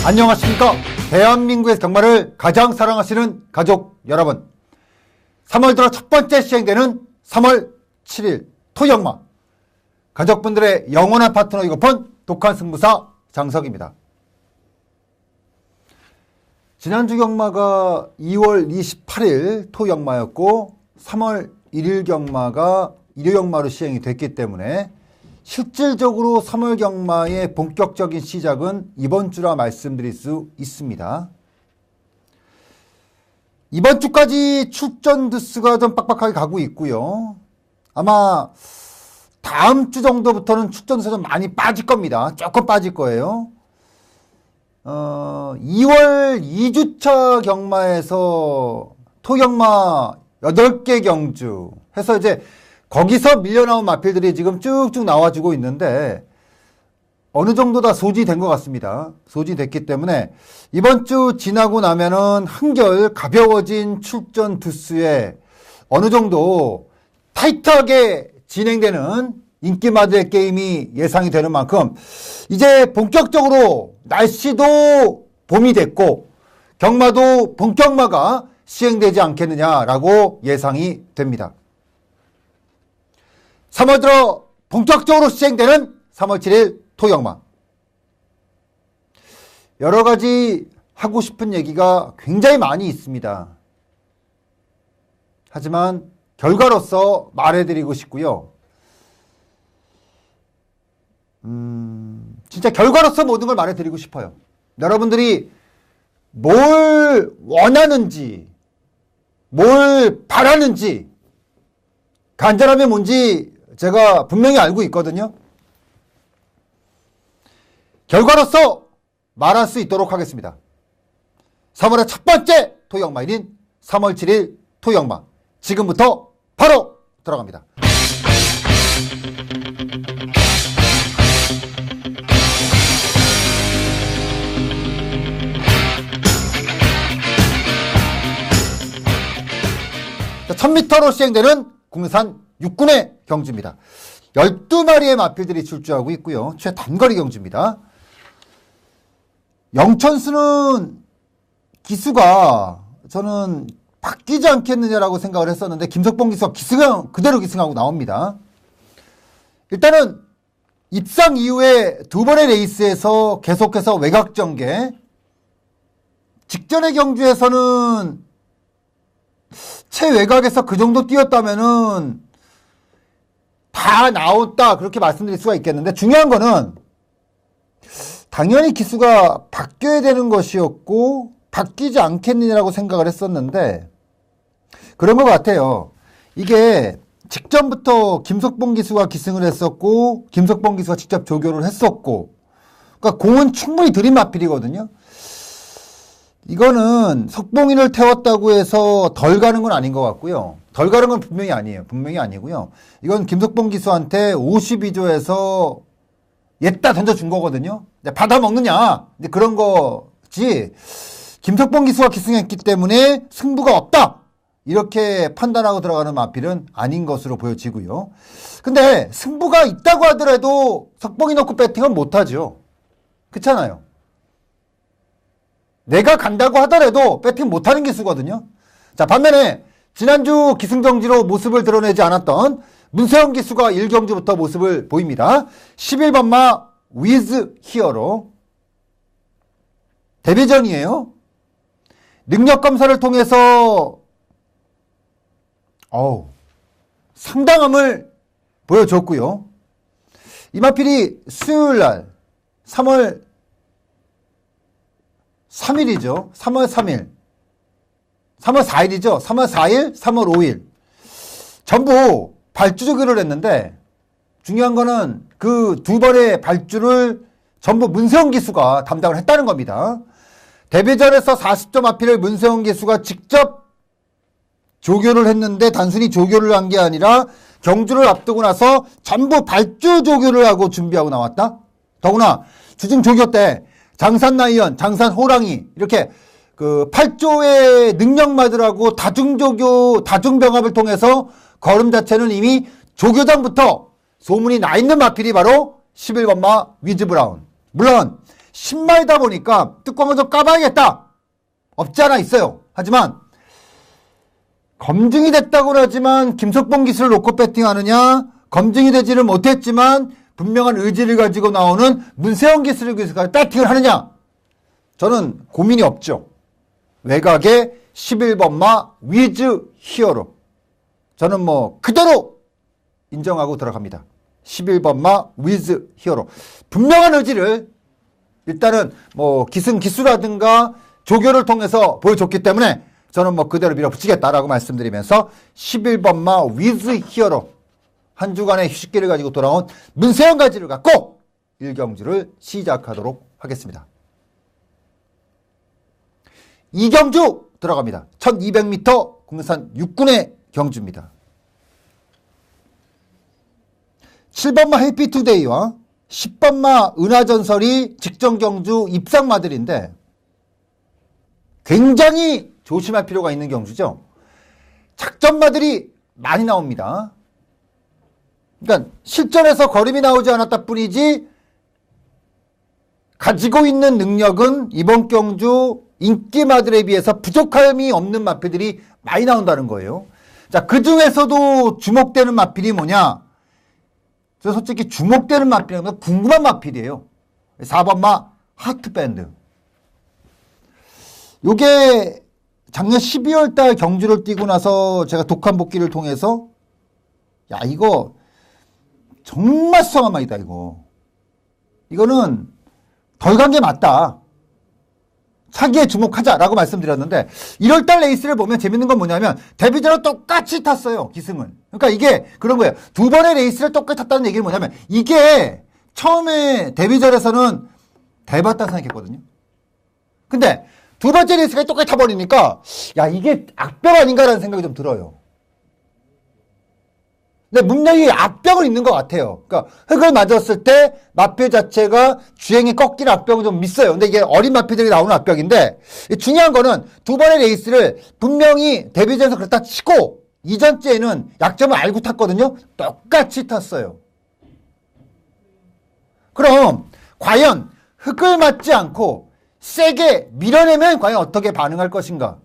안녕하십니까. 대한민국의 경마를 가장 사랑하시는 가족 여러분, 3월 들어 첫 번째 시행되는 3월 7일 토경마, 가족분들의 영원한 파트너이고픈 독한 승부사 장석입니다. 지난주 경마가 2월 28일 토경마였고 3월 1일 경마가 일요경마로 시행이 됐기 때문에 실질적으로 3월 경마의 본격적인 시작은 이번 주라 말씀드릴 수 있습니다. 이번 주까지 출전 두수가 좀 빡빡하게 가고 있고요. 아마 다음 주 정도부터는 출전 두수가 좀 많이 빠질 겁니다. 조금 빠질 거예요. 2월 2주차 경마에서 토경마 8개 경주 해서 이제 거기서 밀려나온 마필들이 지금 쭉쭉 나와주고 있는데 어느 정도 다 소진된 것 같습니다. 소진됐기 때문에 이번 주 지나고 나면은 한결 가벼워진 출전 두수에 어느 정도 타이트하게 진행되는 인기마들의 게임이 예상이 되는 만큼 이제 본격적으로 날씨도 봄이 됐고 경마도 본격마가 시행되지 않겠느냐라고 예상이 됩니다. 3월 들어 본격적으로 시행되는 3월 7일 토경마. 여러 가지 하고 싶은 얘기가 굉장히 많이 있습니다. 하지만 결과로서 말해드리고 싶고요. 진짜 결과로서 모든 걸 말해드리고 싶어요. 여러분들이 뭘 원하는지, 뭘 바라는지, 간절함이 뭔지 제가 분명히 알고 있거든요. 결과로서 말할 수 있도록 하겠습니다. 3월의 첫 번째 토경마일인 3월 7일 토경마, 지금부터 바로 들어갑니다. 자, 1000m로 시행되는 국내산 6군의 경주입니다. 12마리의 마필들이 출주하고 있고요. 최단거리 경주입니다. 영천수는 기수가 저는 바뀌지 않겠느냐라고 생각을 했었는데 김석봉 기수가 그대로 기승하고 나옵니다. 일단은 입상 이후에 두 번의 레이스에서 계속해서 외곽전개, 직전의 경주에서는 최외곽에서 그 정도 뛰었다면은 다 나왔다 그렇게 말씀드릴 수가 있겠는데, 중요한 거는 당연히 기수가 바뀌어야 되는 것이었고 바뀌지 않겠느냐라고 생각을 했었는데 그런 것 같아요. 이게 직전부터 김석봉 기수가 기승을 했었고 김석봉 기수가 직접 조교를 했었고, 그러니까 공은 충분히 들인 마필이거든요. 이거는 석봉인을 태웠다고 해서 덜 가는 건 아닌 것 같고요. 덜 가는 건 분명히 아니에요. 분명히 아니고요. 이건 김석봉 기수한테 52조에서 옛다 던져준 거거든요. 받아 먹느냐, 그런 거지. 김석봉 기수가 기승했기 때문에 승부가 없다, 이렇게 판단하고 들어가는 마필은 아닌 것으로 보여지고요. 근데 승부가 있다고 하더라도 석봉이 넣고 배팅은 못하죠. 그렇잖아요. 내가 간다고 하더라도 배팅 못하는 기수거든요. 자, 반면에 지난주 기승정지로 모습을 드러내지 않았던 문세영 기수가 1경주부터 모습을 보입니다. 11번마 위즈 히어로 데뷔전이에요. 능력검사를 통해서 상당함을 보여줬고요. 이 마필이 수요일날 3월 3일이죠. 3월 3일. 3월 4일이죠. 3월 4일, 3월 5일. 전부 발주조교를 했는데 중요한 거는 그 두 번의 발주를 전부 문세영 기수가 담당을 했다는 겁니다. 데뷔전에서 40점 마필을 문세영 기수가 직접 조교를 했는데 단순히 조교를 한 게 아니라 경주를 앞두고 나서 전부 발주 조교를 하고 준비하고 나왔다. 더구나 주중 조교 때 장산 나이언, 장산 호랑이 이렇게 그 8조의 능력마들하고 다중병합을 통해서 걸음 자체는 이미 조교장부터 소문이 나 있는 마필이 바로 11번마 위즈 브라운. 물론 신마이다 보니까 뚜껑을 좀 까봐야겠다. 없지 않아 있어요. 하지만 검증이 됐다고는 하지만 김석봉 기수를 놓고 배팅하느냐, 검증이 되지를 못했지만 분명한 의지를 가지고 나오는 문세영 기수를 위해서 배팅을 하느냐, 저는 고민이 없죠. 외곽의 11번마 위즈 히어로, 저는 뭐 그대로 인정하고 들어갑니다. 11번마 위즈 히어로, 분명한 의지를 일단은 뭐 기승기수라든가 조교를 통해서 보여줬기 때문에 저는 뭐 그대로 밀어붙이겠다라고 말씀드리면서 11번마 위즈 히어로, 한 주간의 휴식기를 가지고 돌아온 문세영 가지를 갖고 1경주를 시작하도록 하겠습니다. 2경주 들어갑니다. 1200m 국내산 6군의 경주입니다. 7번마 해피투데이와 10번마 은하전설이 직전 경주 입상마들인데 굉장히 조심할 필요가 있는 경주죠. 작전마들이 많이 나옵니다. 그러니까 실전에서 걸음이 나오지 않았다 뿐이지 가지고 있는 능력은 이번 경주 인기마들에 비해서 부족함이 없는 마필들이 많이 나온다는 거예요. 자, 그 중에서도 주목되는 마필이 뭐냐? 저 솔직히 주목되는 마필이라면 궁금한 마필이에요. 4번마 하트밴드. 요게 작년 12월 달 경주를 뛰고 나서 제가 독한 복귀를 통해서 야, 이거 정말 수상한 말이다, 이거. 이거는 덜 간 게 맞다. 차기에 주목하자라고 말씀드렸는데 1월 달 레이스를 보면 재밌는 건 뭐냐면 데뷔전을 똑같이 탔어요, 기승은. 그러니까 이게 그런 거예요. 두 번의 레이스를 똑같이 탔다는 얘기는 뭐냐면 이게 처음에 데뷔전에서는 대봤다 생각했거든요. 근데 두 번째 레이스가 똑같이 타버리니까 야, 이게 악병 아닌가라는 생각이 좀 들어요. 근데 분명히 악병은 있는 것 같아요. 그러니까 흙을 맞았을 때 마필 자체가 주행이 꺾이는 악병은 좀 있어요. 근데 이게 어린 마필들이 나오는 악병인데 중요한 거는 두 번의 레이스를 분명히 데뷔전에서 그렇다 치고 이전째에는 약점을 알고 탔거든요. 똑같이 탔어요. 그럼 과연 흙을 맞지 않고 세게 밀어내면 과연 어떻게 반응할 것인가?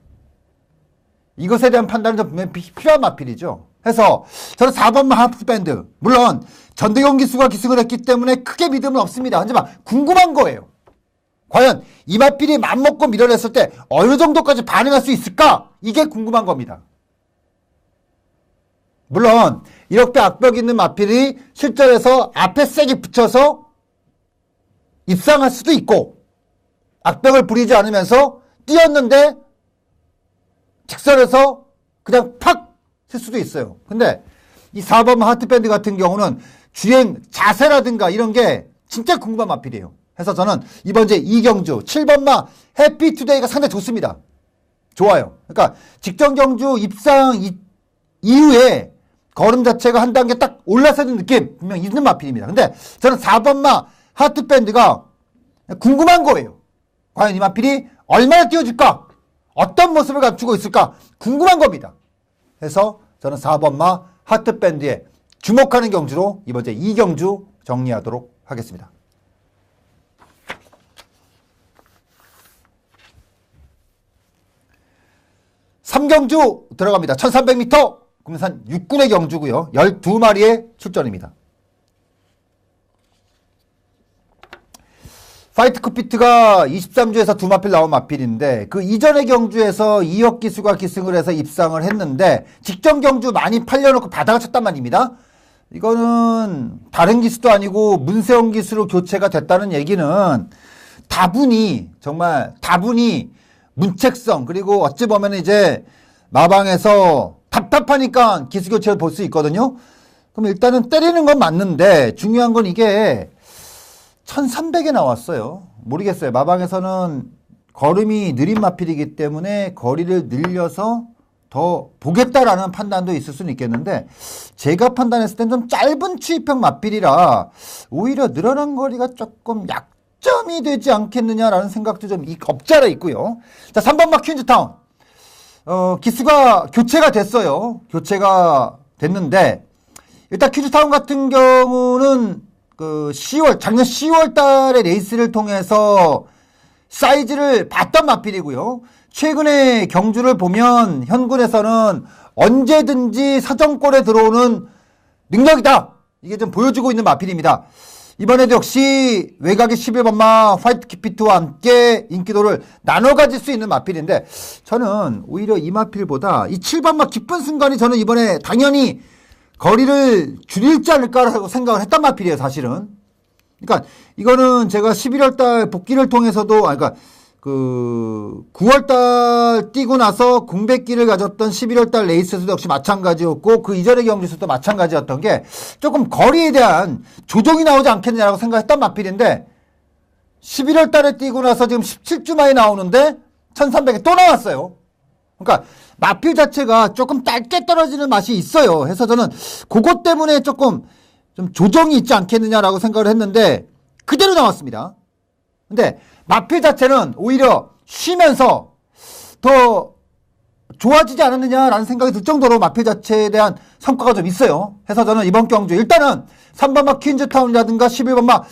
이것에 대한 판단은 좀 분명히 필요한 마필이죠. 해서 저는 4번마 하트밴드, 물론 전대경 기수가 기승을 했기 때문에 크게 믿음은 없습니다. 하지만 궁금한 거예요. 과연 이 마필이 맘먹고 밀어냈을 때 어느 정도까지 반응할 수 있을까? 이게 궁금한 겁니다. 물론 이렇게 악벽 있는 마필이 실전에서 앞에 세게 붙여서 입상할 수도 있고 악벽을 부리지 않으면서 뛰었는데 직선에서 그냥 팍 쓸 수도 있어요. 근데 이 4번마 하트밴드 같은 경우는 주행 자세라든가 이런 게 진짜 궁금한 마필이에요. 그래서 저는 이번 제 2경주 7번마 해피투데이가 상당히 좋습니다. 좋아요. 그러니까 직전 경주 입상 이후에 걸음 자체가 한 단계 딱 올라서는 느낌 분명 있는 마필입니다. 근데 저는 4번마 하트밴드가 궁금한 거예요. 과연 이 마필이 얼마나 뛰어줄까? 어떤 모습을 갖추고 있을까? 궁금한 겁니다. 해서 저는 4번마 하트밴드에 주목하는 경주로 이번 제 2경주 정리하도록 하겠습니다. 3경주 들어갑니다. 1300m 국내산 6군의 경주고요. 12마리의 출전입니다. 파이트 쿠피트가 23주에서 두 마필 나온 마필인데 그 이전의 경주에서 이혁 기수가 기승을 해서 입상을 했는데 직전 경주 많이 팔려놓고 바다가 쳤단 말입니다. 이거는 다른 기수도 아니고 문세영 기수로 교체가 됐다는 얘기는 다분히 정말 다분히 문책성 그리고 어찌 보면 이제 마방에서 답답하니까 기수 교체를 볼 수 있거든요. 그럼 일단은 때리는 건 맞는데 중요한 건 이게 1300에 나왔어요. 모르겠어요. 마방에서는 걸음이 느린 마필이기 때문에 거리를 늘려서 더 보겠다라는 판단도 있을 수는 있겠는데 제가 판단했을 땐 좀 짧은 추입형 마필이라 오히려 늘어난 거리가 조금 타점이 되지 않겠느냐라는 생각도 좀 없지 않아 있고요. 자, 3번 막 퀸즈타운. 기수가 교체가 됐어요. 교체가 됐는데, 일단 퀸즈타운 같은 경우는 작년 10월 달에 레이스를 통해서 사이즈를 봤던 마필이고요. 최근에 경주를 보면 현군에서는 언제든지 사정골에 들어오는 능력이다. 이게 좀 보여주고 있는 마필입니다. 이번에도 역시 외곽의 11번마 화이트 키피트와 함께 인기도를 나눠 가질 수 있는 마필인데, 저는 오히려 이 마필보다 이 7번마 기쁜 순간이 저는 이번에 당연히 거리를 줄이지 않을까라고 생각을 했단 마필이에요, 사실은. 그러니까 이거는 제가 11월달 복귀를 통해서도, 그러니까 9월달 뛰고 나서 공백기를 가졌던 11월달 레이스에서도 역시 마찬가지였고, 그 이전의 경기에서도 마찬가지였던 게 조금 거리에 대한 조정이 나오지 않겠느냐라고 생각했던 마필인데, 11월달에 뛰고 나서 지금 17주 만에 나오는데 1300에 또 나왔어요. 그러니까 마필 자체가 조금 짧게 떨어지는 맛이 있어요. 해서 저는 그것 때문에 조금 좀 조정이 있지 않겠느냐라고 생각을 했는데 그대로 나왔습니다. 근데 마필 자체는 오히려 쉬면서 더 좋아지지 않았느냐라는 생각이 들 정도로 마필 자체에 대한 성과가 좀 있어요. 해서 저는 이번 경주 일단은 3번마 퀸즈타운이라든가 11번마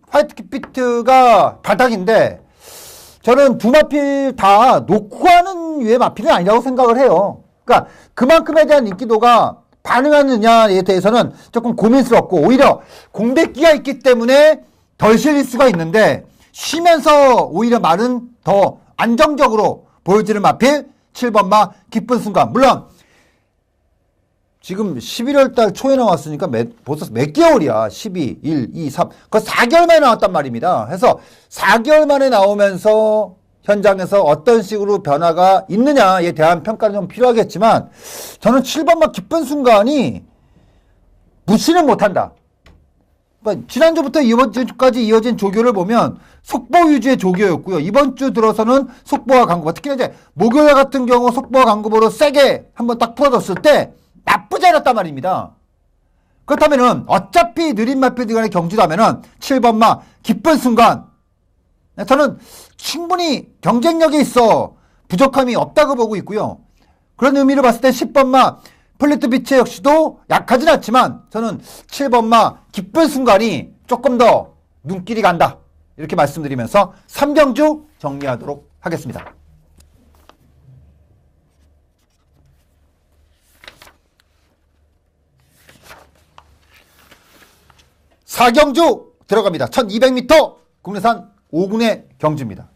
화이트 키피트가 바닥인데, 저는 두 마필 다 놓고 하는 유의 마필은 아니라고 생각을 해요. 그러니까 그만큼에 대한 인기도가 반응하느냐에 대해서는 조금 고민스럽고, 오히려 공백기가 있기 때문에 덜 실릴 수가 있는데, 쉬면서 오히려 말은 더 안정적으로 보여지는 마필 7번마 기쁜 순간. 물론 지금 11월 달 초에 나왔으니까 벌써 몇 개월이야. 12, 1, 2, 3. 그 4개월 만에 나왔단 말입니다. 그래서 4개월 만에 나오면서 현장에서 어떤 식으로 변화가 있느냐에 대한 평가는 좀 필요하겠지만, 저는 7번마 기쁜 순간이 무시는 못한다. 그러니까 지난주부터 이번 주까지 이어진 조교를 보면 속보 위주의 조교였고요. 이번 주 들어서는 속보와 강구보, 특히나 이제 목요일 같은 경우 속보와 강구보로 세게 한번 딱 풀어줬을 때 나쁘지 않았단 말입니다. 그렇다면은 어차피 느린 마필들 간의 경주라면은 7번마 기쁜 순간, 저는 충분히 경쟁력에 있어 부족함이 없다고 보고 있고요. 그런 의미로 봤을 때 10번마 플리트 비치 역시도 약하진 않지만, 저는 7번마 기쁜 순간이 조금 더 눈길이 간다, 이렇게 말씀드리면서 3경주 정리하도록 하겠습니다. 사경주 들어갑니다. 1200m 국내산 5군의 경주입니다.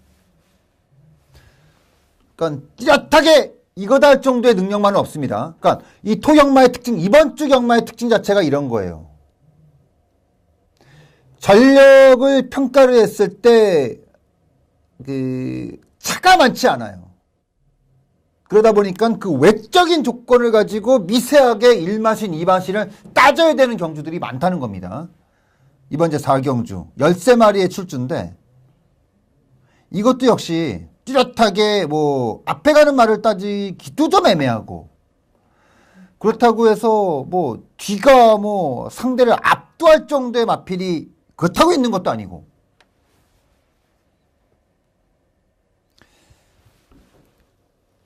그러니까 뚜렷하게 이거다 할 정도의 능력만은 없습니다. 그러니까 이 토경마의 특징, 이번 주 경마의 특징 자체가 이런 거예요. 전력을 평가를 했을 때 차가 많지 않아요. 그러다 보니까 그 외적인 조건을 가지고 미세하게 1마신, 2마신을 따져야 되는 경주들이 많다는 겁니다. 이번 제 4경주 13마리의 출주인데, 이것도 역시 뚜렷하게 앞에 가는 말을 따지기도 좀 애매하고, 그렇다고 해서 뒤가 상대를 압도할 정도의 마필이 그렇다고 있는 것도 아니고,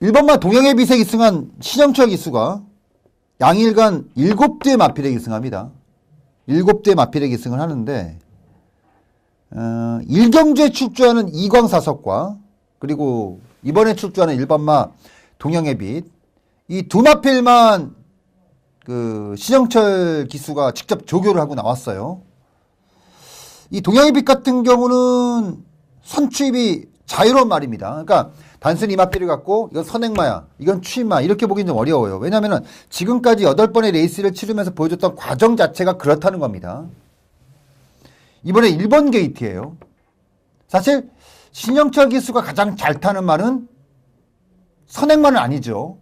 일본만 동양의 비세 기승한 신영철 기수가 양일간 7대의 마필에 기승합니다. 7대의 마필에 기승을 하는데, 1경주에 출주하는 이광사석과 그리고 이번에 출주하는 1번마 동양의 빛, 이 두 마필만 신영철 기수가 직접 조교를 하고 나왔어요. 이 동양의 빛 같은 경우는 선취입이 자유로운 말입니다. 그러니까 단순히 이 마필을 갖고 이건 선행마야, 이건 추임마, 이렇게 보기는 좀 어려워요. 왜냐면은 지금까지 8번의 레이스를 치르면서 보여줬던 과정 자체가 그렇다는 겁니다. 이번에 1번 게이트예요. 사실 신영철 기수가 가장 잘 타는 말은 선행마는 아니죠.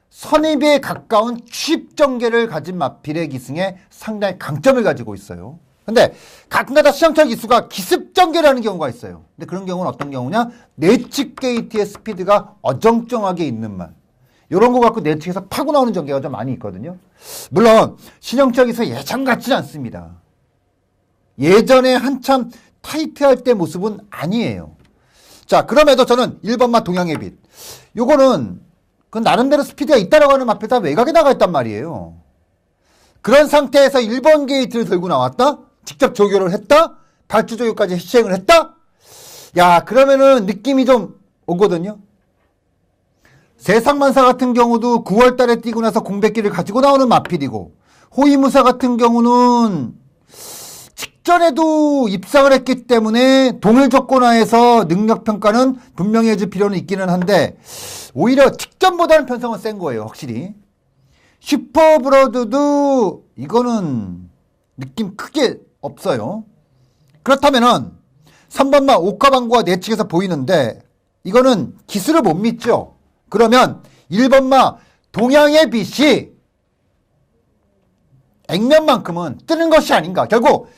선입에 가까운 취입 전개를 가진 마필의 기승에 상당히 강점을 가지고 있어요. 근데 가끔가다 신영철 기수가 기습 전개를 하는 경우가 있어요. 근데 그런 경우는 어떤 경우냐? 내측 게이트의 스피드가 어정쩡하게 있는 말, 이런 거 갖고 내측에서 파고 나오는 전개가 좀 많이 있거든요. 물론 신영철 기수 예전 같지는 않습니다. 예전에 한참 타이트할 때 모습은 아니에요. 자, 그럼에도 저는 1번마 동양의 빛. 요거는 그 나름대로 스피드가 있다라고 하는 앞에다 외곽에 나가 있단 말이에요. 그런 상태에서 1번 게이트를 들고 나왔다? 직접 조교를 했다? 발주 조교까지 시행을 했다? 야, 그러면은 느낌이 좀 오거든요. 세상만사 같은 경우도 9월 달에 뛰고 나서 공백기를 가지고 나오는 마필이고, 호위무사 같은 경우는 직전에도 입상을 했기 때문에 동일 조건하에서 능력평가는 분명히 해줄 필요는 있기는 한데, 오히려 직전보다는 편성은 센 거예요, 확실히. 슈퍼브러드도 이거는 느낌 크게 없어요. 그렇다면은 3번마 옥가방구가 내측에서 보이는데 이거는 기술을 못 믿죠. 그러면 1번마 동양의 빛이 액면만큼은 뜨는 것이 아닌가. 결국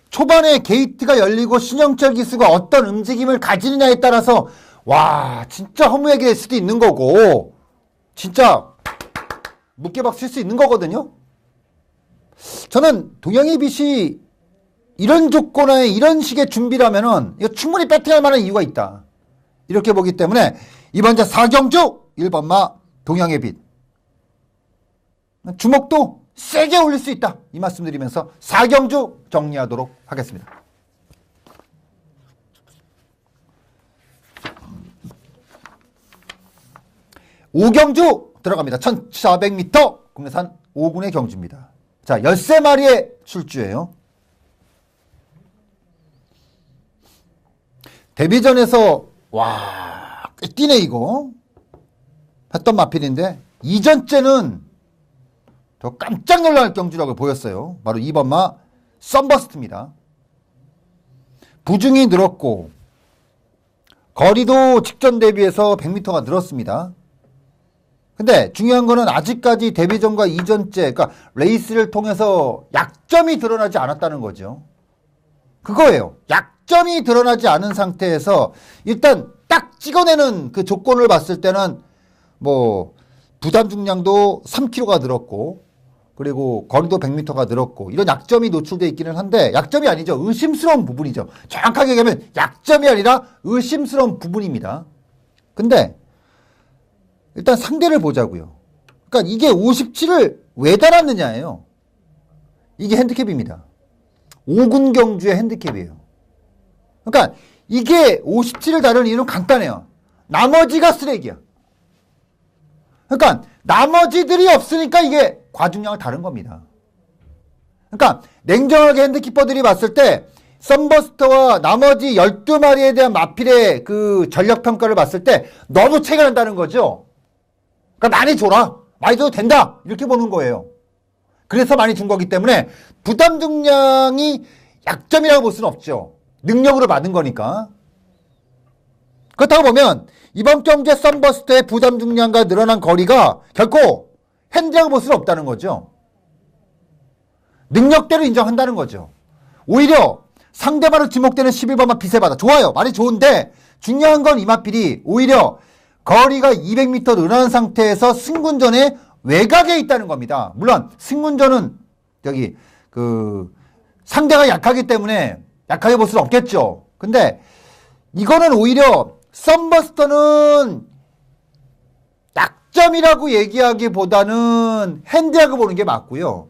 초반에 게이트가 열리고 신영철 기수가 어떤 움직임을 가지느냐에 따라서 와 진짜 허무하게 될 수도 있는 거고 진짜 묵게박 쓸 수 있는 거거든요. 저는 동양의 빛이 이런 조건에 이런 식의 준비라면은 이거 충분히 배팅할 만한 이유가 있다. 이렇게 보기 때문에 이번 자 4경주 1번마 동양의 빛. 주목도 세게 올릴 수 있다. 이 말씀 드리면서 4경주 정리하도록 하겠습니다. 오경주 들어갑니다. 1400m 국내산 5군의 경주입니다. 자, 13마리의 출주예요. 데뷔전에서 와 뛰네 이거 했던 마필인데 이전째는 더 깜짝 놀랄 경주력을 보였어요. 바로 2번마 썬버스트입니다. 부중이 늘었고 거리도 직전 대비해서 100m가 늘었습니다. 근데 중요한 거는 아직까지 데뷔전과 이전째 그러니까 레이스를 통해서 약점이 드러나지 않았다는 거죠. 그거예요. 약점이 드러나지 않은 상태에서 일단 딱 찍어내는 그 조건을 봤을 때는 뭐 부담 중량도 3kg가 늘었고 그리고 거리도 100m가 늘었고 이런 약점이 노출되어 있기는 한데 약점이 아니죠. 의심스러운 부분이죠. 정확하게 얘기하면 약점이 아니라 의심스러운 부분입니다. 근데 일단 상대를 보자고요. 그러니까 이게 57을 왜 달았느냐예요. 이게 핸디캡입니다. 5군 경주의 핸디캡이에요. 그러니까 이게 57을 다루는 이유는 간단해요. 나머지가 쓰레기야. 그러니까 나머지들이 없으니까 이게 과중량을 다른 겁니다. 그러니까 냉정하게 핸드키퍼들이 봤을 때 썬버스터와 나머지 12마리에 대한 마필의 그 전력평가를 봤을 때 너무 차이가 난다는 거죠. 그러니까 많이 줘라. 많이 줘도 된다. 이렇게 보는 거예요. 그래서 많이 준 거기 때문에 부담 중량이 약점이라고 볼 수는 없죠. 능력으로 받은 거니까. 그렇다고 보면 이번 경주의 썬버스터의 부담 중량과 늘어난 거리가 결코 핸디라고 볼 수는 없다는 거죠. 능력대로 인정한다는 거죠. 오히려 상대방으로 지목되는 11번만 빛의 바다. 좋아요. 말이 좋은데 중요한 건 이마필이 오히려 거리가 200m 늘어난 상태에서 승군전의 외곽에 있다는 겁니다. 물론 승군전은 여기 그 상대가 약하기 때문에 약하게 볼 수는 없겠죠. 근데 이거는 오히려 썬버스터는 약점이라고 얘기하기보다는 핸디라고 보는 게 맞고요.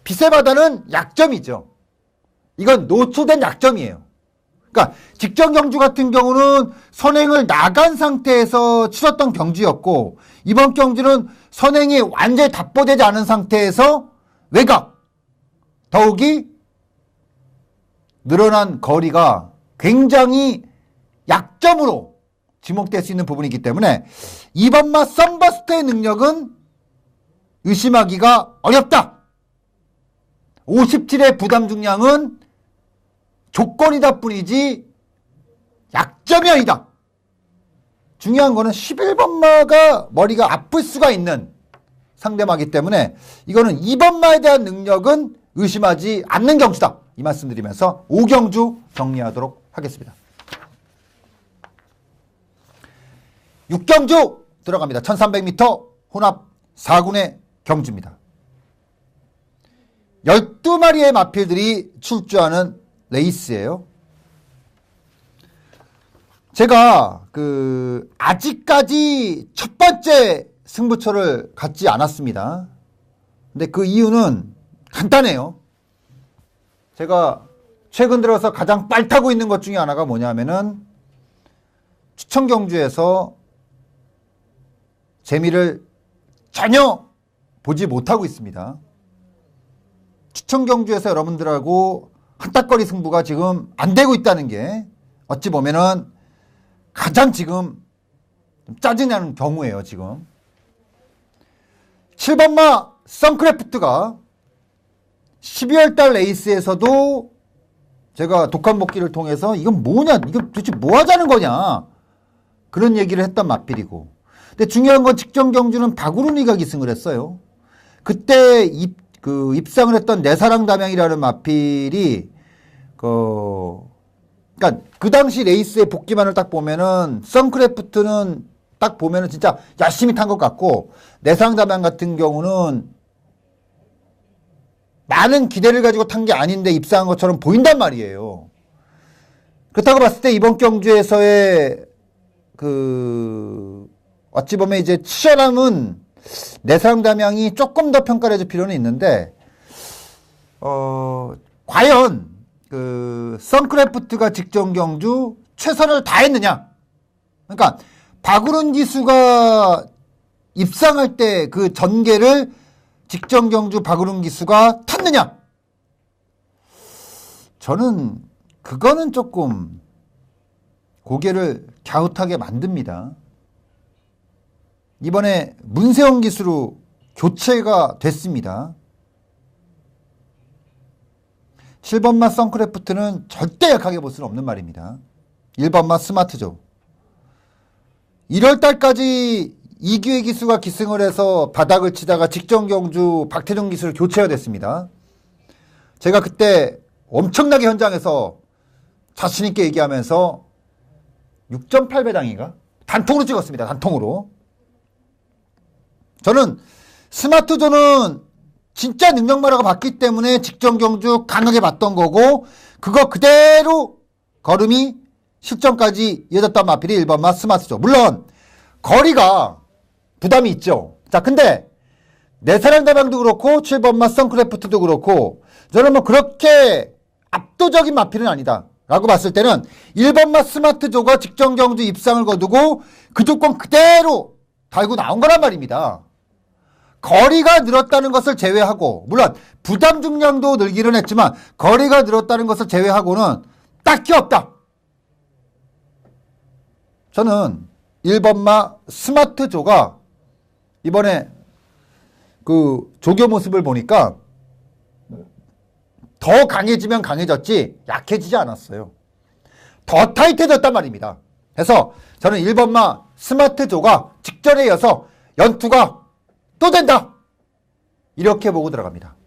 빛의 바다는 약점이죠. 이건 노출된 약점이에요. 그러니까 직전 경주 같은 경우는 선행을 나간 상태에서 치렀던 경주였고 이번 경주는 선행이 완전히 답보되지 않은 상태에서 외곽 더욱이 늘어난 거리가 굉장히 약점으로 지목될 수 있는 부분이기 때문에 이번마 썬버스터의 능력은 의심하기가 어렵다. 57의 부담 중량은 조건이다 뿐이지 약점이 아니다. 중요한 거는 11번마가 머리가 아플 수가 있는 상대마기 때문에 이거는 2번마에 대한 능력은 의심하지 않는 경주다. 이 말씀 드리면서 5경주 정리하도록 하겠습니다. 6경주 들어갑니다. 1300m 혼합 4군의 경주입니다. 12마리의 마필들이 출주하는 레이스예요. 제가 아직까지 첫 번째 승부처를 갖지 않았습니다. 근데 그 이유는 간단해요. 제가 최근 들어서 가장 빨타고 있는 것 중에 하나가 뭐냐면은 추천 경주에서 재미를 전혀 보지 못하고 있습니다. 추천 경주에서 여러분들하고 한따거리 승부가 지금 안 되고 있다는 게 어찌 보면은 가장 지금 짜증나는 경우예요, 지금. 7번마 선크래프트가 12월 달 레이스에서도 제가 독한 복귀를 통해서 이건 뭐냐, 이거 도대체 뭐 하자는 거냐, 그런 얘기를 했던 마필이고. 근데 중요한 건 직전 경주는 박우룬이가 기승을 했어요. 그때 입상을 했던 내사랑 담양이라는 마필이 그러니까 그 당시 레이스의 복귀만을 딱 보면은 선크래프트는 딱 보면은 진짜 열심히 탄 것 같고, 내사랑 담양 같은 경우는 많은 기대를 가지고 탄 게 아닌데 입상한 것처럼 보인단 말이에요. 그렇다고 봤을 때 이번 경주에서의 어찌 보면 이제 치열함은 내사랑 담양이 조금 더 평가를 해줄 필요는 있는데, 과연 선크래프트가 직전 경주 최선을 다했느냐? 그러니까 박우른 기수가 입상할 때 그 전개를 직전 경주 박우른 기수가 탔느냐? 저는 그거는 조금 고개를 갸웃하게 만듭니다. 이번에 문세영 기수로 교체가 됐습니다. 7번마 선크래프트는 절대 약하게 볼 수는 없는 말입니다. 1번마 스마트조. 1월달까지 이규혜 기수가 기승을 해서 바닥을 치다가 직전 경주 박태종 기수를 교체가 됐습니다. 제가 그때 엄청나게 현장에서 자신있게 얘기하면서 6.8배당인가? 단통으로 찍었습니다. 단통으로. 저는 스마트조는 진짜 능력마라가 봤기 때문에 직전 경주 강하게 봤던 거고, 그거 그대로 걸음이 실전까지 이어졌던 마필이 1번마 스마트조. 물론 거리가 부담이 있죠. 자, 근데 내사랑 담양도 그렇고 7번마 선크래프트도 그렇고 저는 뭐 그렇게 압도적인 마필은 아니다 라고 봤을 때는 1번마 스마트조가 직전 경주 입상을 거두고 그 조건 그대로 달고 나온 거란 말입니다. 거리가 늘었다는 것을 제외하고, 물론 부담 중량도 늘기는 했지만 거리가 늘었다는 것을 제외하고는 딱히 없다. 저는 1번마 스마트조가 이번에 조교 모습을 보니까 더 강해지면 강해졌지 약해지지 않았어요. 더 타이트해졌단 말입니다. 그래서 저는 1번마 스마트조가 직전에 이어서 연투가 또 된다, 이렇게 보고 들어갑니다.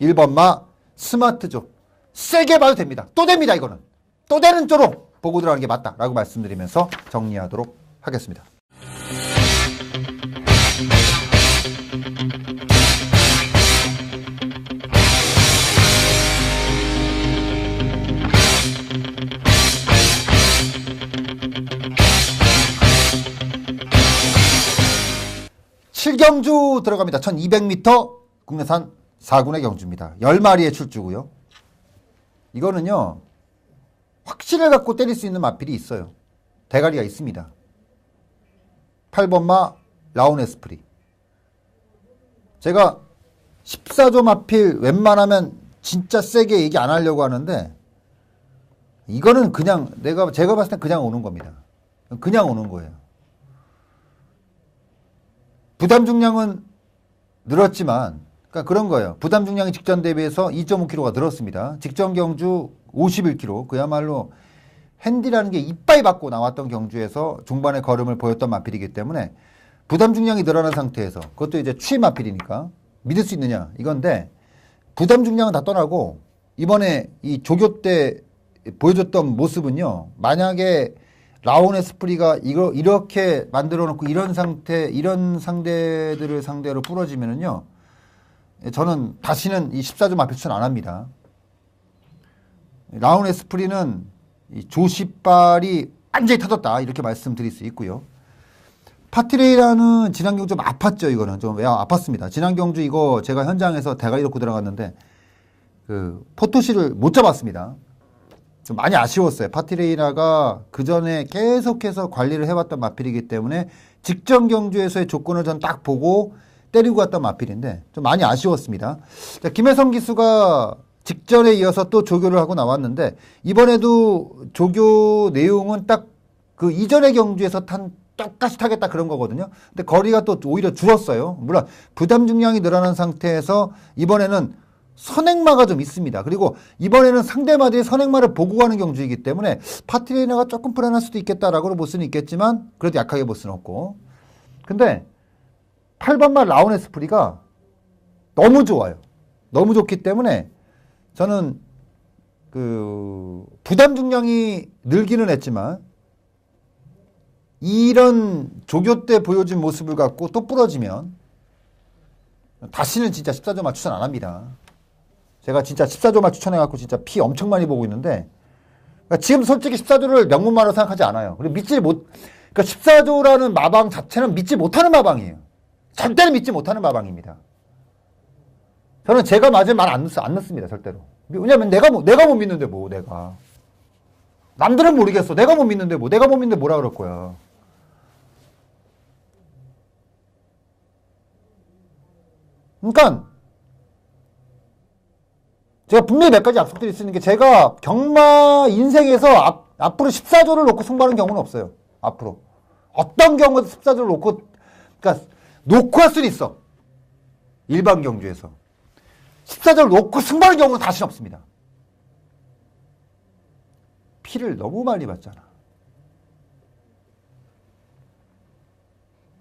1번마 스마트조 세게 봐도 됩니다. 또 됩니다. 이거는 또 되는 쪽으로 보고 들어가는 게 맞다라고 말씀드리면서 정리하도록 하겠습니다. 경주 들어갑니다. 1200m 국내산 4군의 경주입니다. 10마리의 출주고요. 이거는요, 확신을 갖고 때릴 수 있는 마필이 있어요. 대가리가 있습니다. 8번마 라운 에스프리. 제가 14조 마필 웬만하면 진짜 세게 얘기 안 하려고 하는데, 이거는 그냥 제가 봤을 땐 그냥 오는 겁니다. 그냥 오는 거예요. 부담 중량은 늘었지만, 그러니까 그런 거예요. 부담 중량이 직전 대비해서 2.5kg가 늘었습니다. 직전 경주 51kg. 그야말로 핸디라는 게 이빠이 받고 나왔던 경주에서 중반에 걸음을 보였던 마필이기 때문에 부담 중량이 늘어난 상태에서, 그것도 이제 추임 마필이니까 믿을 수 있느냐 이건데, 부담 중량은 다 떠나고 이번에 이 조교 때 보여줬던 모습은요, 만약에 라온 에스프리가 이렇게 만들어 놓고 이런 상대들을 상대로 부러지면은요, 저는 다시는 이 14조 마필 추천 안 합니다. 라온 에스프리는 이 조시발이 완전히 터졌다. 이렇게 말씀드릴 수 있고요. 파티레이라는 지난 경주 좀 아팠죠. 이거는 좀 아팠습니다. 지난 경주 이거 제가 현장에서 대가리 놓고 들어갔는데 그 포토시를 못 잡았습니다. 좀 많이 아쉬웠어요. 파티레이라가 그 전에 계속해서 관리를 해왔던 마필이기 때문에 직전 경주에서의 조건을 전 딱 보고 때리고 갔던 마필인데 좀 많이 아쉬웠습니다. 자, 김혜성 기수가 직전에 이어서 또 조교를 하고 나왔는데 이번에도 조교 내용은 딱 그 이전의 경주에서 똑같이 타겠다 그런 거거든요. 근데 거리가 또 오히려 줄었어요. 물론 부담 중량이 늘어난 상태에서 이번에는 선행마가 좀 있습니다. 그리고 이번에는 상대마들이 선행마를 보고 가는 경주이기 때문에 파티레이너가 조금 불안할 수도 있겠다라고 볼 수는 있겠지만 그래도 약하게 볼 수는 없고. 근데 8번마 라운에스프리가 너무 좋아요. 너무 좋기 때문에 저는 그 부담 중량이 늘기는 했지만 이런 조교 때 보여준 모습을 갖고 또 부러지면 다시는 진짜 14조마 추천 안 합니다. 제가 진짜 14조마 추천해갖고 진짜 피 엄청 많이 보고 있는데 그러니까 지금 솔직히 14조를 명문마로 생각하지 않아요. 그리고 그러니까 14조라는 마방 자체는 믿지 못하는 마방이에요. 절대로 믿지 못하는 마방입니다. 저는 제가 맞으면 말 안 넣습니다. 절대로. 왜냐면 내가 못 믿는데 뭐 내가. 남들은 모르겠어. 내가 못 믿는데 뭐. 내가 못 믿는데 뭐라 그럴 거야. 그러니까 제가 분명히 몇 가지 약속드릴 수 있는 게 제가 경마 인생에서 앞으로 14조를 놓고 승부하는 경우는 없어요. 앞으로. 어떤 경우도 14조를 놓고 그러니까 놓고 할 수는 있어. 일반 경주에서. 14조를 놓고 승부하는 경우는 다시는 없습니다. 피를 너무 많이 봤잖아.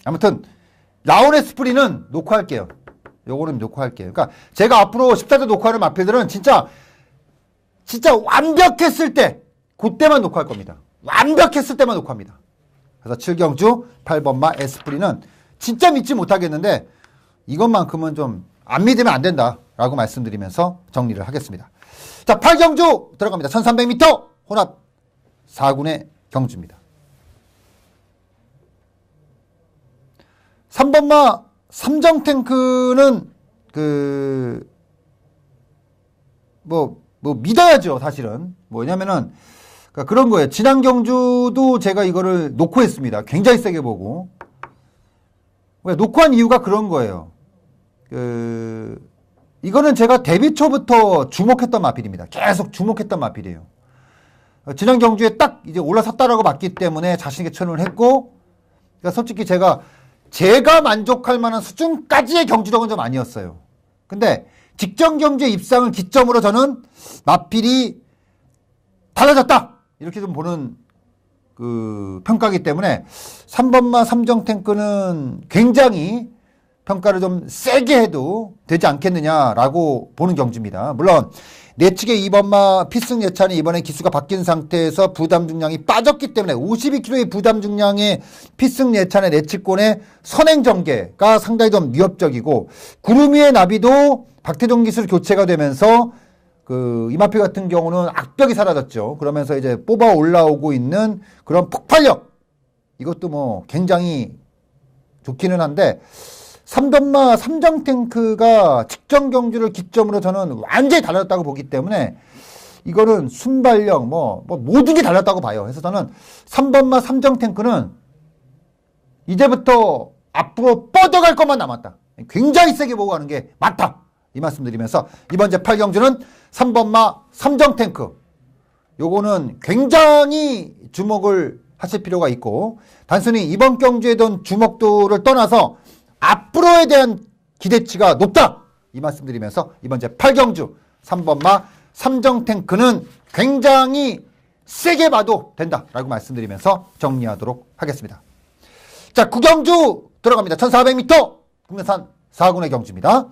아무튼 라운의 스프리는 놓고 할게요. 요거는 놓고 할게요. 그러니까 제가 앞으로 14조 놓고 하는 마필들은 진짜 완벽했을 때 그때만 놓고 할 겁니다. 완벽했을 때만 놓고 합니다. 그래서 7경주 8번마 에스프리는 진짜 믿지 못하겠는데 이것만큼은 좀 안 믿으면 안 된다라고 말씀드리면서 정리를 하겠습니다. 자, 8경주 들어갑니다. 1300m 혼합 4군의 경주입니다. 3번마 삼정탱크는 믿어야죠, 사실은. 뭐냐면은 그런 거예요. 지난 경주도 제가 이거를 놓고 했습니다. 굉장히 세게 보고. 왜 놓고 한 이유가 그런 거예요. 이거는 제가 데뷔 초부터 주목했던 마필입니다. 계속 주목했던 마필이에요. 지난 경주에 딱 이제 올라섰다라고 봤기 때문에 자신있게 처론을 했고, 그러니까 솔직히 제가 만족할 만한 수준까지의 경주력은 좀 아니었어요. 근데 직전 경주의 입상을 기점으로 저는 마필이 달라졌다! 이렇게 좀 보는 평가이기 때문에 3번마 삼정탱크는 굉장히 평가를 좀 세게 해도 되지 않겠느냐라고 보는 경주입니다. 물론 내측의 2번마 필승 예찬이 이번에 기수가 바뀐 상태에서 부담 중량이 빠졌기 때문에 52kg의 부담 중량의 필승 예찬의 내측권의 선행 전개가 상당히 좀 위협적이고 구름이의 나비도 박태종 기술 교체가 되면서 이마필 같은 경우는 악벽이 사라졌죠. 그러면서 이제 뽑아 올라오고 있는 그런 폭발력 이것도 뭐 굉장히 좋기는 한데 3번마 삼정탱크가 직전 경주를 기점으로 저는 완전히 달랐다고 보기 때문에 이거는 순발력 모든 게 달랐다고 봐요. 그래서 저는 3번마 삼정탱크는 이제부터 앞으로 뻗어갈 것만 남았다. 굉장히 세게 보고 가는 게 맞다. 이 말씀 드리면서 이번 제 8경주는 3번마 삼정탱크 요거는 굉장히 주목을 하실 필요가 있고 단순히 이번 경주에 던 주목도를 떠나서 앞으로에 대한 기대치가 높다. 이 말씀 드리면서 이번 제 8경주 3번마 삼정탱크는 굉장히 세게 봐도 된다라고 말씀드리면서 정리하도록 하겠습니다. 자, 9경주 들어갑니다. 1400m 국내산 4군의 경주입니다.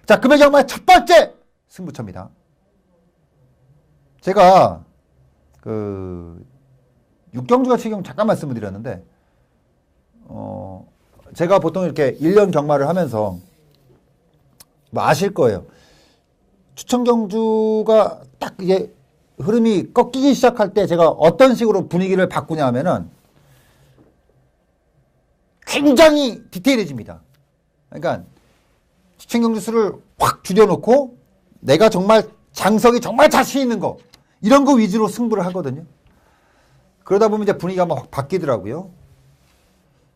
자, 금액 경마의 첫 번째 승부처입니다. 제가 6경주가 7경주 잠깐 말씀을 드렸는데 제가 보통 이렇게 1년 경마를 하면서 아실 거예요. 추천 경주가 딱 이제 흐름이 꺾이기 시작할 때 제가 어떤 식으로 분위기를 바꾸냐 하면은 굉장히 디테일해집니다. 그러니까 시청경주 수를 확 줄여놓고 내가 정말 장성이 정말 자신 있는 거 이런 거 위주로 승부를 하거든요. 그러다 보면 이제 분위기가 막 확 바뀌더라고요.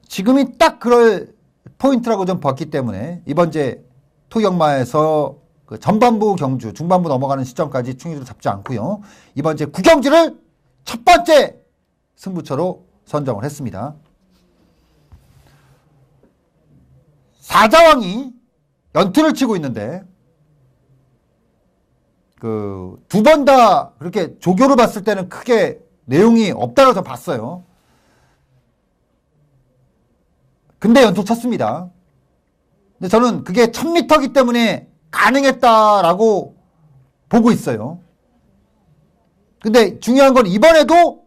지금이 딱 그럴 포인트라고 좀 봤기 때문에 이번 이제 토경마에서 그 전반부 경주, 중반부 넘어가는 시점까지 충의주를 잡지 않고요. 이번 이제 구경주를 첫 번째 승부처로 선정을 했습니다. 사자왕이 연투를 치고 있는데 그 두 번 다 그렇게 조교를 봤을 때는 크게 내용이 없다고 저 봤어요. 근데 연투 쳤습니다. 근데 저는 그게 1000m이기 때문에 가능했다라고 보고 있어요. 근데 중요한 건 이번에도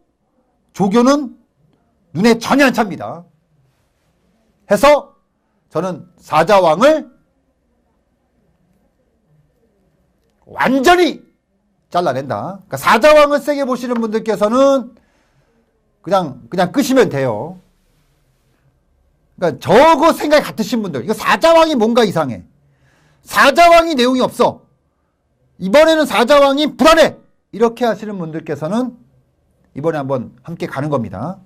조교는 눈에 전혀 안 찹니다. 해서 저는 사자왕을 완전히 잘라낸다. 그러니까 사자왕을 세게 보시는 분들께서는 그냥 끄시면 돼요. 그러니까 저거 생각이 같으신 분들, 이거 사자왕이 뭔가 이상해. 사자왕이 내용이 없어. 이번에는 사자왕이 불안해. 이렇게 하시는 분들께서는 이번에 한번 함께 가는 겁니다.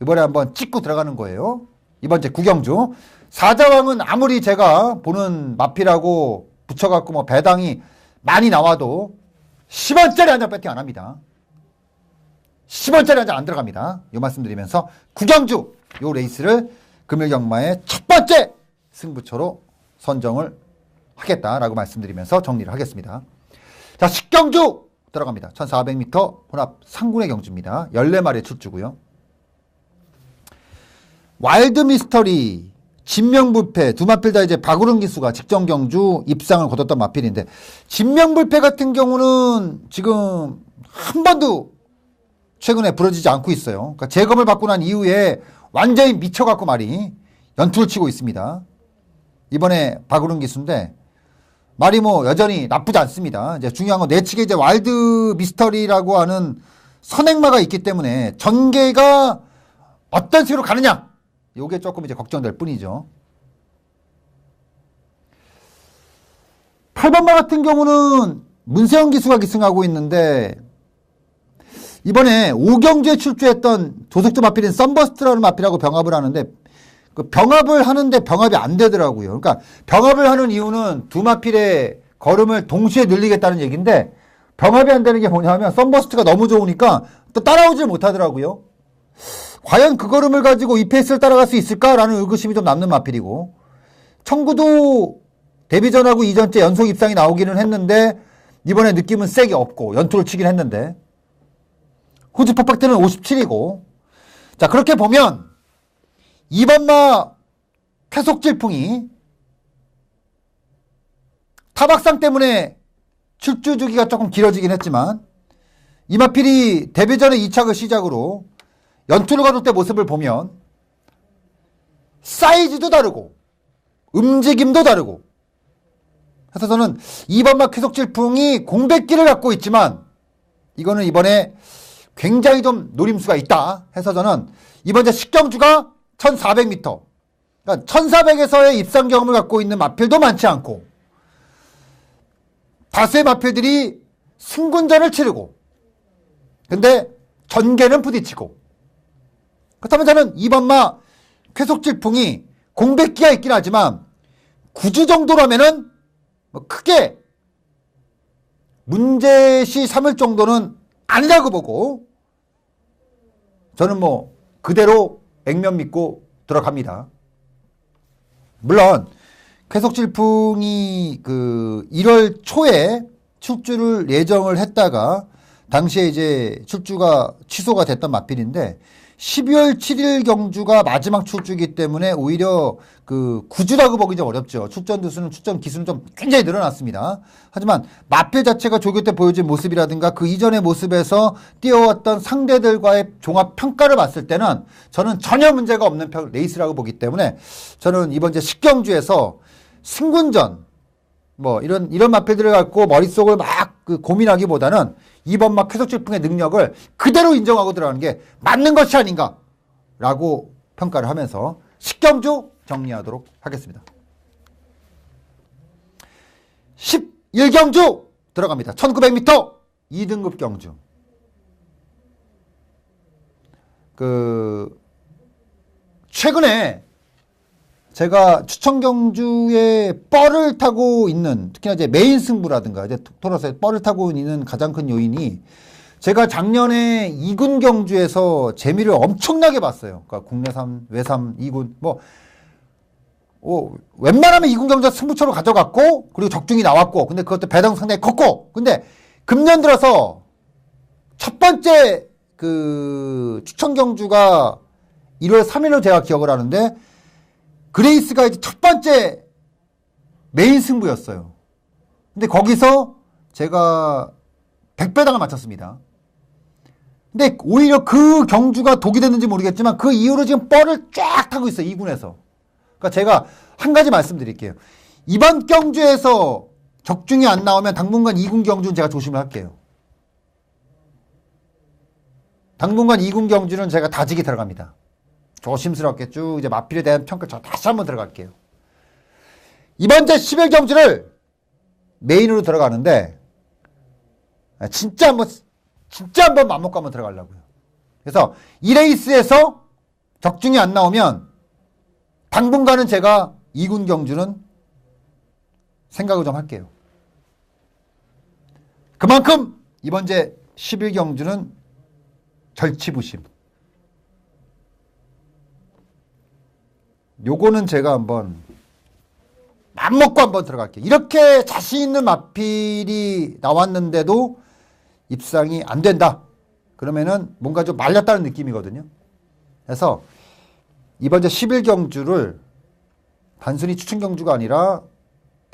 이번에 한번 찍고 들어가는 거예요. 이번 제 구경주. 사자왕은 아무리 제가 보는 마피라고 붙여갖고 뭐 배당이 많이 나와도 10원짜리 한 장 배팅 안 합니다. 10원짜리 한 장 안 들어갑니다. 이 말씀 드리면서 구경주 요 레이스를 금일경마의 첫 번째 승부처로 선정을 하겠다라고 말씀드리면서 정리를 하겠습니다. 자, 식경주 들어갑니다. 1400m 혼합 상군의 경주입니다. 14마리의 출주고요. 와일드 미스터리, 진명불패 두 마필 다 이제 박우릉 기수가 직전 경주 입상을 거뒀던 마필인데, 진명불패 같은 경우는 지금 한 번도 최근에 부러지지 않고 있어요. 그러니까 재검을 받고 난 이후에 완전히 미쳐갖고 말이 연투를 치고 있습니다. 이번에 박우릉 기수인데 말이 뭐 여전히 나쁘지 않습니다. 이제 중요한 건 내측에 이제 와일드 미스터리라고 하는 선행마가 있기 때문에 전개가 어떤 식으로 가느냐, 요게 조금 이제 걱정될 뿐이죠. 8번마 같은 경우는 문세영 기수가 기승하고 있는데, 이번에 5경주에 출주했던 조석조 마필인 썬버스트라는 마필하고 병합을 하는데, 그 병합을 하는데 병합이 안 되더라고요. 그러니까 병합을 하는 이유는 두 마필의 걸음을 동시에 늘리겠다는 얘기인데, 병합이 안 되는 게 뭐냐면 썬버스트가 너무 좋으니까 또 따라오질 못하더라고요. 과연 그 걸음을 가지고 이 페이스를 따라갈 수 있을까라는 의구심이 좀 남는 마필이고, 청구도 데뷔전하고 이전째 연속 입상이 나오기는 했는데 이번에 느낌은 세게 없고 연투를 치긴 했는데, 호주 팍팍대는 57이고, 자, 그렇게 보면 이번마 쾌속질풍이 타박상 때문에 출주 주기가 조금 길어지긴 했지만, 이 마필이 데뷔전의 2착을 시작으로 연투를 거둘 때 모습을 보면 사이즈도 다르고 움직임도 다르고 해서 저는 이번마 쾌속질풍이 공백기를 갖고 있지만 이거는 이번에 굉장히 좀 노림수가 있다 해서 저는 이번 제 식경주가 1400m, 그러니까 1400에서의 입상 경험을 갖고 있는 마필도 많지 않고 다수의 마필들이 승군전을 치르고 근데 전개는 부딪히고, 그렇다면 저는 이번마 쾌속질풍이 공백기가 있긴 하지만 9주 정도라면은 뭐 크게 문제시 삼을 정도는 아니라고 보고 저는 뭐 그대로 액면 믿고 들어갑니다. 물론 쾌속질풍이 그 1월 초에 출주를 예정을 했다가 당시에 이제 출주가 취소가 됐던 마필인데, 12월 7일 경주가 마지막 출주이기 때문에 오히려 그 구주라고 보기 좀 어렵죠. 출전 두수는 출전 기수는 좀 굉장히 늘어났습니다. 하지만 마필 자체가 조교 때 보여준 모습이라든가 그 이전의 모습에서 뛰어왔던 상대들과의 종합 평가를 봤을 때는 저는 전혀 문제가 없는 레이스라고 보기 때문에 저는 이번 제 식경주에서 승군전 뭐 이런 마필들을 갖고 머릿속을 막 그 고민하기보다는 2번마 쾌속질풍의 능력을 그대로 인정하고 들어가는 게 맞는 것이 아닌가라고 평가를 하면서 10경주 정리하도록 하겠습니다. 11경주 들어갑니다. 1900m 2등급 경주. 최근에 제가 추천 경주에 뻘을 타고 있는, 특히나 이제 메인 승부라든가 이제 토토로스에 뻘을 타고 있는 가장 큰 요인이, 제가 작년에 2군 경주에서 재미를 엄청나게 봤어요. 그러니까 국내산, 외산, 2군 웬만하면 2군 경주 승부처로 가져갔고, 그리고 적중이 나왔고, 근데 그것도 배당 상당히 컸고, 근데 금년 들어서 첫 번째 추천 경주가 1월 3일로 제가 기억을 하는데, 그레이스가 이제 첫 번째 메인 승부였어요. 근데 거기서 제가 100배당을 맞췄습니다. 근데 오히려 그 경주가 독이 됐는지 모르겠지만 그 이후로 지금 뻘을 쫙 타고 있어요. 2군에서. 그러니까 제가 한 가지 말씀드릴게요. 이번 경주에서 적중이 안 나오면 당분간 2군 경주는 제가 조심을 할게요. 당분간 2군 경주는 제가 다지게 들어갑니다. 조심스럽게 쭉 이제 마필에 대한 평가 저 다시 한번 들어갈게요. 이번 제 11경주를 메인으로 들어가는데 진짜 한번 맘먹고 한번 들어가려고요. 그래서 이 레이스에서 적중이 안 나오면 당분간은 제가 2군 경주는 생각을 좀 할게요. 그만큼 이번 제 11경주는 절치부심. 요거는 제가 한번 맘먹고 한번 들어갈게요. 이렇게 자신 있는 마필이 나왔는데도 입상이 안 된다. 그러면은 뭔가 좀 말렸다는 느낌이거든요. 그래서 이번 주 11경주를 단순히 추천 경주가 아니라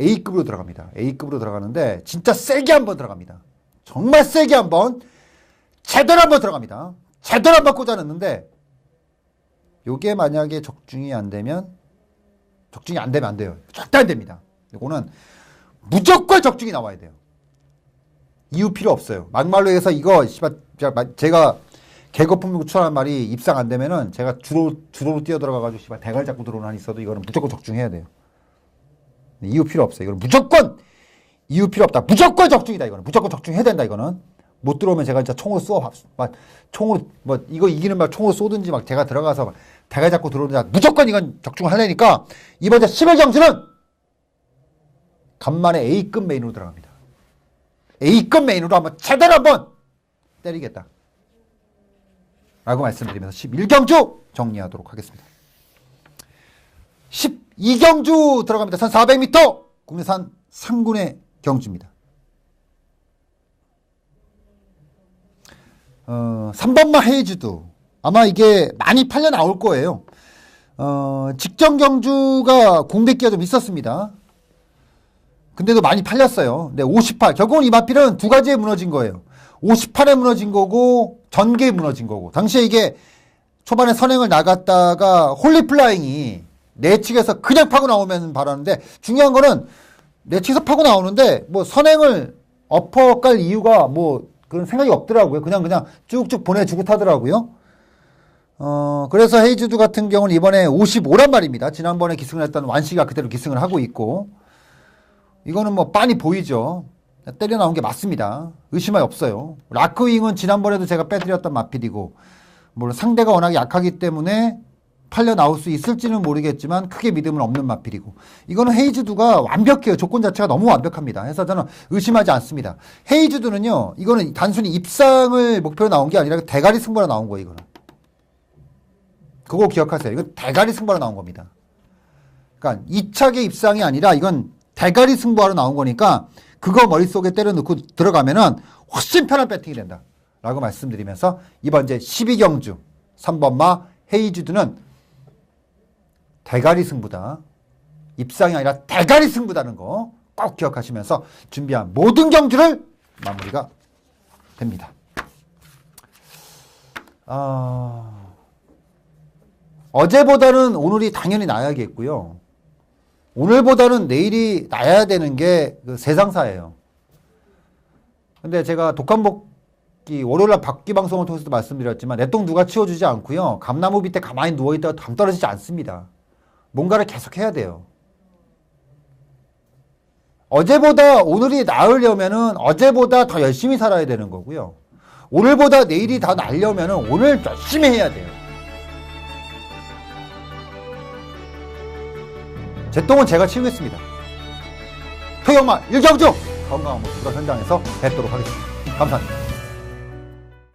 A급으로 들어갑니다. A급으로 들어가는데 진짜 세게 한번 들어갑니다. 정말 세게 한번 제대로 한번 들어갑니다. 제대로 한번 꽂아넣는데 요게 만약에 적중이 안 되면 안 돼요. 절대 안 됩니다. 이거는 무조건 적중이 나와야 돼요. 이유 필요 없어요. 막말로 해서 이거 제가 개거품이고 추천한 말이 입상 안 되면은 제가 주로로 뛰어들어가가지고 대가리 잡고 들어오는 한 있어도 이거는 무조건 적중해야 돼요. 이유 필요 없어요. 이거는 무조건 이유 필요 없다. 무조건 적중이다. 이거는 무조건 적중해야 된다. 이거는 못 들어오면 제가 진짜 총으로 총으로 이거 이기는 말 총으로 쏘든지 제가 들어가서 대가리 잡고 들어오든지 무조건 이건 적중을 하려니까 이번 주 11경주는 간만에 A급 메인으로 들어갑니다. A급 메인으로 한번 제대로 한번 때리겠다 라고 말씀드리면서 11경주 정리하도록 하겠습니다. 12경주 들어갑니다. 1400m 국내산 상군의 경주입니다. 3번마 헤이즈드 아마 이게 많이 팔려 나올 거예요. 직전 경주가 공백기가 좀 있었습니다. 근데도 많이 팔렸어요. 근데 58 결국은 이 마필은 두 가지에 무너진 거예요. 58에 무너진 거고 전개에 무너진 거고, 당시에 이게 초반에 선행을 나갔다가 홀리플라잉이 내측에서 그냥 파고 나오면 바라는데, 중요한 거는 내측에서 파고 나오는데 뭐 선행을 엎어 깔 이유가 뭐 그런 생각이 없더라고요. 그냥 쭉쭉 보내주고 타더라고요. 그래서 헤이즈드 같은 경우는 이번에 55란 말입니다. 지난번에 기승을 했던 완시가 그대로 기승을 하고 있고, 이거는 뭐 빤히 보이죠. 때려 나온 게 맞습니다. 의심이 없어요. 라크윙은 지난번에도 제가 빼드렸던 마필이고, 물론 상대가 워낙에 약하기 때문에 팔려 나올 수 있을지는 모르겠지만 크게 믿음은 없는 마필이고, 이거는 헤이즈드가 완벽해요. 조건 자체가 너무 완벽합니다. 그래서 저는 의심하지 않습니다. 헤이즈드는요, 이거는 단순히 입상을 목표로 나온 게 아니라 대가리 승부로 나온 거예요. 이거는 그거 기억하세요. 이건 대가리 승부로 나온 겁니다. 그러니까 2차계 입상이 아니라 이건 대가리 승부하러 나온 거니까 그거 머릿속에 때려넣고 들어가면은 훨씬 편한 배팅이 된다 라고 말씀드리면서, 이번 이제 12경주 3번마 헤이즈드는 대가리 승부다, 입상이 아니라 대가리 승부다는 거 꼭 기억하시면서 준비한 모든 경주를 마무리가 됩니다. 어제보다는 오늘이 당연히 나야겠고요. 오늘보다는 내일이 나야 되는 게 그 세상사예요. 근데 제가 독감복기 월요일날 박기 방송을 통해서도 말씀드렸지만 내 똥 누가 치워주지 않고요. 감나무 밑에 가만히 누워있다가 담 떨어지지 않습니다. 뭔가를 계속 해야 돼요. 어제보다 오늘이 나으려면은 어제보다 더 열심히 살아야 되는 거고요. 오늘보다 내일이 더 나으려면은 오늘 열심히 해야 돼요. 제 똥은 제가 치우겠습니다. 토요마 일경주 건강한 모습으로 현장에서 뵙도록 하겠습니다. 감사합니다.